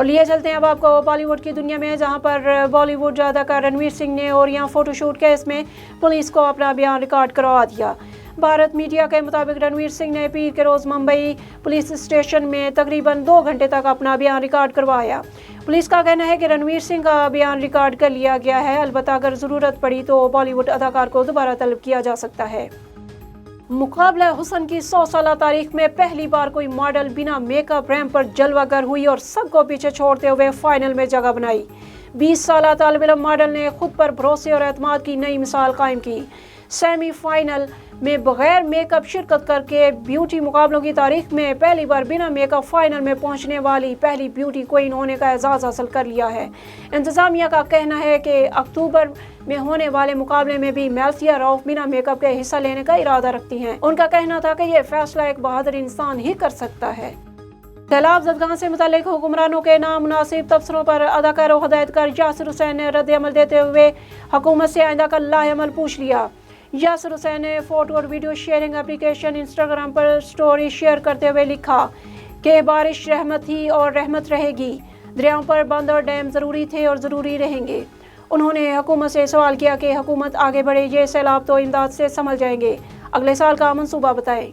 اور لیے چلتے ہیں اب آپ کو بالی ووڈ کی دنیا میں، جہاں پر بالی ووڈ اداکار رنویر سنگھ نے اوریاں فوٹو شوٹ کیس میں پولیس کو اپنا بیان ریکارڈ کروا دیا۔ بھارت میڈیا کے مطابق رنویر سنگھ نے پیر کے روز ممبئی پولیس اسٹیشن میں تقریباً 2 گھنٹے تک اپنا بیان ریکارڈ کروایا۔ پولیس کا کہنا ہے کہ رنویر سنگھ کا بیان ریکارڈ کر لیا گیا ہے، البتہ اگر ضرورت پڑی تو بالی ووڈ اداکار کو دوبارہ طلب کیا جا سکتا ہے۔ مقابلہ حسن کی 100 سالہ تاریخ میں پہلی بار کوئی ماڈل بنا میک اپ ریمپ پر جلوہ گر ہوئی اور سب کو پیچھے چھوڑتے ہوئے فائنل میں جگہ بنائی۔ 20 سالہ طالب علم ماڈل نے خود پر بھروسے اور اعتماد کی نئی مثال قائم کی۔ سیمی فائنل میں بغیر میک اپ شرکت کر کے بیوٹی مقابلوں کی تاریخ میں پہلی بار بنا میک اپ فائنل میں پہنچنے والی پہلی بیوٹی کوئین ہونے کا اعزاز حاصل کر لیا ہے۔ انتظامیہ کا کہنا ہے کہ اکتوبر میں ہونے والے مقابلے میں بھی میلتھیا راؤف بنا میک اپ کے حصہ لینے کا ارادہ رکھتی ہیں۔ ان کا کہنا تھا کہ یہ فیصلہ ایک بہادر انسان ہی کر سکتا ہے۔ سیلاب زدگان سے متعلق حکمرانوں کے نامناسب تبصروں پر اداکار و ہدایت کار یاسر حسین نے رد عمل دیتے ہوئے حکومت سے آئندہ کا لاہ عمل پوچھ لیا۔ یاسر حسین نے فوٹو اور ویڈیو شیئرنگ اپلیکیشن انسٹاگرام پر سٹوری شیئر کرتے ہوئے لکھا کہ بارش رحمت تھی اور رحمت رہے گی، دریاؤں پر بند اور ڈیم ضروری تھے اور ضروری رہیں گے۔ انہوں نے حکومت سے سوال کیا کہ حکومت آگے بڑھے، یہ سیلاب تو امداد سے سنبھل جائیں گے، اگلے سال کا منصوبہ بتائیں۔